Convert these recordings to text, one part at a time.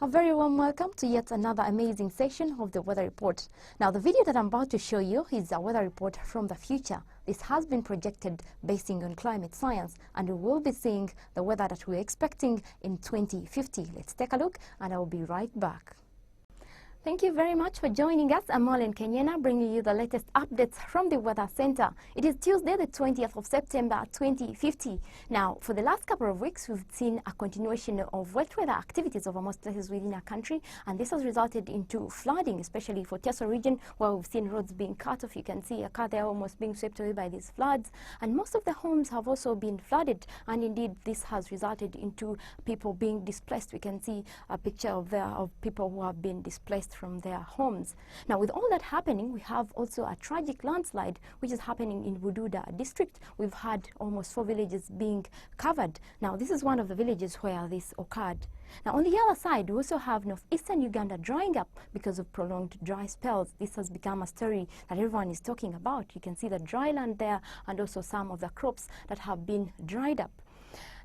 A very warm welcome to yet another amazing session of the weather report. Now, the video that I'm about to show you is a weather report from the future. This has been projected basing on climate science, and we will be seeing the weather that we're expecting in 2050. Let's take a look, and I will be right back. Thank you very much for joining us. I'm Marlene Kenyana, bringing you the latest updates from the Weather Center. It is Tuesday, the 20th of September, 2050. Now, for the last couple of weeks, we've seen a continuation of wet weather activities over most places within our country, and this has resulted into flooding, especially for Teso region, where we've seen roads being cut off. You can see a car there almost being swept away by these floods, and most of the homes have also been flooded, and indeed this has resulted into people being displaced. We can see a picture of people who have been displaced from their homes. Now, with all that happening, we have also a tragic landslide which is happening in Bududa district. We've had almost 4 villages being covered. Now, this is one of the villages where this occurred. Now, on the other side, we also have northeastern Uganda drying up because of prolonged dry spells. This has become a story that everyone is talking about. You can see the dry land there and also some of the crops that have been dried up.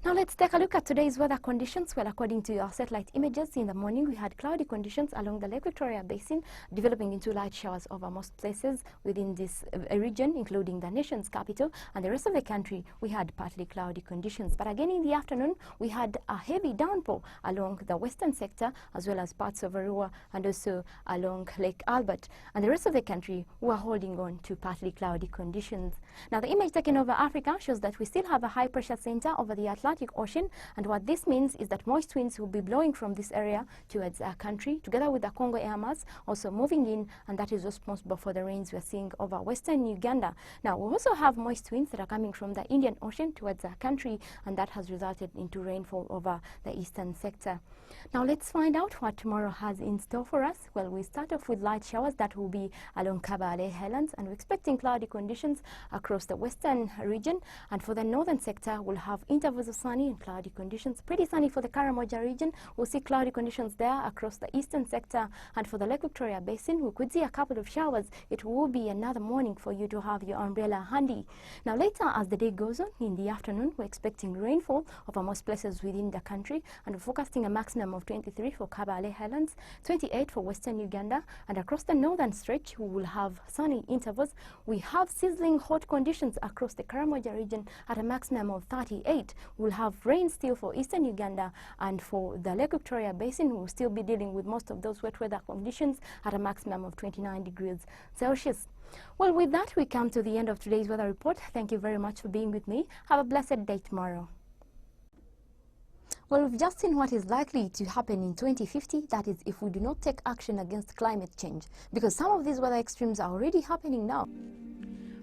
Now let's take a look at today's weather conditions. Well, according to our satellite images, in the morning we had cloudy conditions along the Lake Victoria Basin, developing into light showers over most places within this region, including the nation's capital, and the rest of the country we had partly cloudy conditions. But again in the afternoon, we had a heavy downpour along the western sector, as well as parts of Arua and also along Lake Albert. And the rest of the country were holding on to partly cloudy conditions. Now, the image taken over Africa shows that we still have a high pressure center over the Atlantic Ocean, and what this means is that moist winds will be blowing from this area towards our country, together with the Congo air mass also moving in, and that is responsible for the rains we're seeing over western Uganda. Now, we also have moist winds that are coming from the Indian Ocean towards our country, and that has resulted into rainfall over the eastern sector. Now, let's find out what tomorrow has in store for us. Well, we start off with light showers that will be along Kabale Highlands, and we're expecting cloudy conditions across the western region, and for the northern sector we'll have intervals of sunny and cloudy conditions. Pretty sunny for the Karamoja region. We'll see cloudy conditions there across the eastern sector, and for the Lake Victoria Basin we could see a couple of showers. It will be another morning for you to have your umbrella handy. Now, later as the day goes on in the afternoon, we're expecting rainfall over most places within the country, and we're forecasting a maximum of 23 for Kabale Highlands, 28 for western Uganda, and across the northern stretch we will have sunny intervals. We have sizzling hot conditions across the Karamoja region at a maximum of 38. We'll have rain still for eastern Uganda, and for the Lake Victoria Basin we'll still be dealing with most of those wet weather conditions at a maximum of 29 degrees Celsius. Well, with that we come to the end of today's weather report. Thank you very much for being with me. Have a blessed day tomorrow. Well, we've just seen what is likely to happen in 2050, that is if we do not take action against climate change, because some of these weather extremes are already happening now.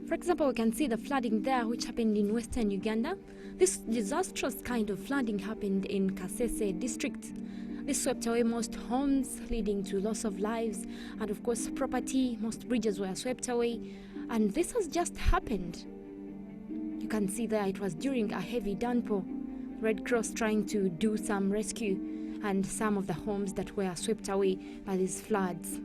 For example, we can see the flooding there which happened in western Uganda. This disastrous kind of flooding happened in Kasese district. This swept away most homes, leading to loss of lives and of course property. Most bridges were swept away, and this has just happened. You can see there it was during a heavy downpour. Red Cross trying to do some rescue, and some of the homes that were swept away by these floods.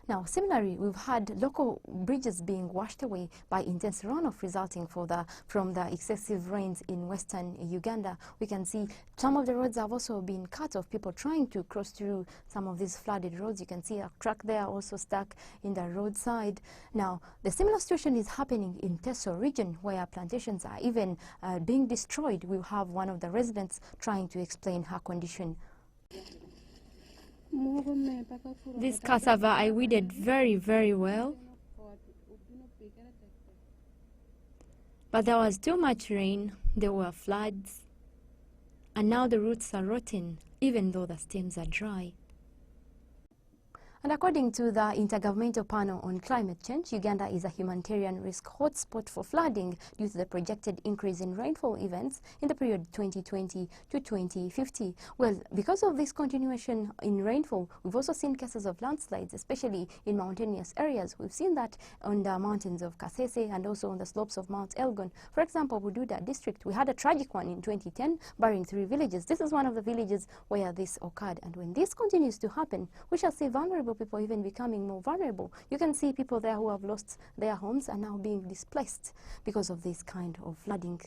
Now, similarly, we've had local bridges being washed away by intense runoff resulting from the excessive rains in western Uganda. We can see some of the roads have also been cut off, people trying to cross through some of these flooded roads. You can see a truck there also stuck in the roadside. Now, the similar situation is happening in Teso region, where plantations are even being destroyed. We have one of the residents trying to explain her condition. This cassava I weeded very, very well, but there was too much rain, there were floods, and now the roots are rotten even though the stems are dry. And according to the Intergovernmental Panel on Climate Change, Uganda is a humanitarian risk hotspot for flooding due to the projected increase in rainfall events in the period 2020 to 2050. Well, because of this continuation in rainfall, we've also seen cases of landslides, especially in mountainous areas. We've seen that on the mountains of Kasese and also on the slopes of Mount Elgon. For example, Bududa district, we had a tragic one in 2010, burying 3 villages. This is one of the villages where this occurred. And when this continues to happen, we shall see vulnerable people even becoming more vulnerable. You can see people there who have lost their homes and now being displaced because of this kind of flooding.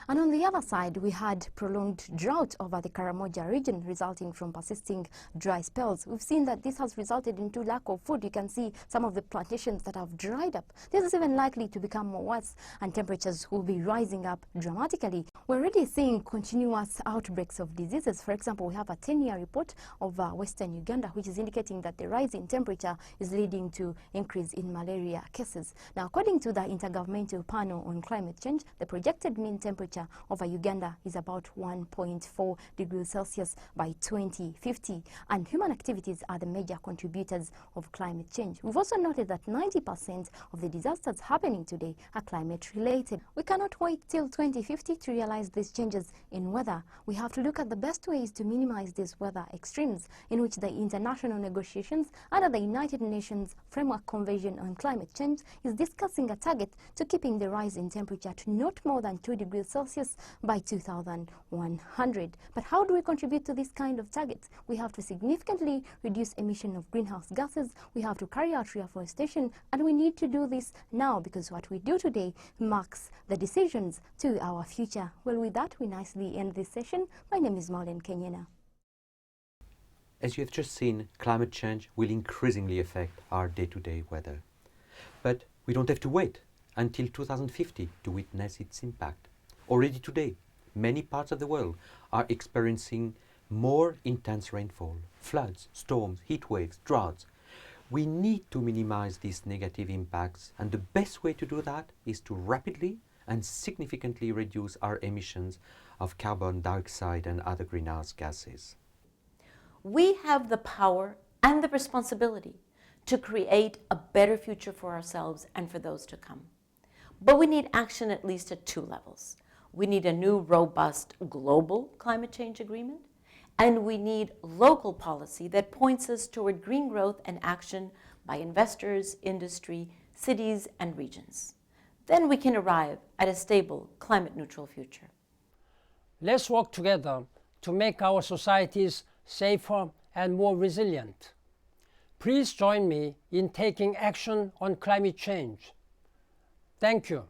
And on the other side, we had prolonged drought over the Karamoja region, resulting from persisting dry spells. We've seen that this has resulted into lack of food. You can see some of the plantations that have dried up. This is even likely to become more worse, and temperatures will be rising up dramatically. We're already seeing continuous outbreaks of diseases. For example, we have a 10-year report of Western Uganda, which is indicating that the rise in temperature is leading to increase in malaria cases. Now, according to the Intergovernmental Panel on Climate Change, the projected mean temperature over Uganda is about 1.4 degrees Celsius by 2050, and human activities are the major contributors of climate change. We've also noted that 90% of the disasters happening today are climate related. We cannot wait till 2050 to realize these changes in weather. We have to look at the best ways to minimize these weather extremes, in which the international negotiations under the United Nations Framework Convention on Climate Change is discussing a target to keeping the rise in temperature to not more than 2 degrees Celsius by 2100. But how do we contribute to this kind of target? We have to significantly reduce emission of greenhouse gases, we have to carry out reforestation, and we need to do this now, because what we do today marks the decisions to our future. Well, with that, we nicely end this session. My name is Marlene Kenyena. As you have just seen, climate change will increasingly affect our day-to-day weather. But we don't have to wait until 2050 to witness its impact. Already today, many parts of the world are experiencing more intense rainfall, floods, storms, heat waves, droughts. We need to minimize these negative impacts, and the best way to do that is to rapidly and significantly reduce our emissions of carbon dioxide and other greenhouse gases. We have the power and the responsibility to create a better future for ourselves and for those to come. But we need action at least at two levels. We need a new, robust global climate change agreement, and we need local policy that points us toward green growth and action by investors, industry, cities, and regions. Then we can arrive at a stable, climate-neutral future. Let's work together to make our societies safer and more resilient. Please join me in taking action on climate change. Thank you.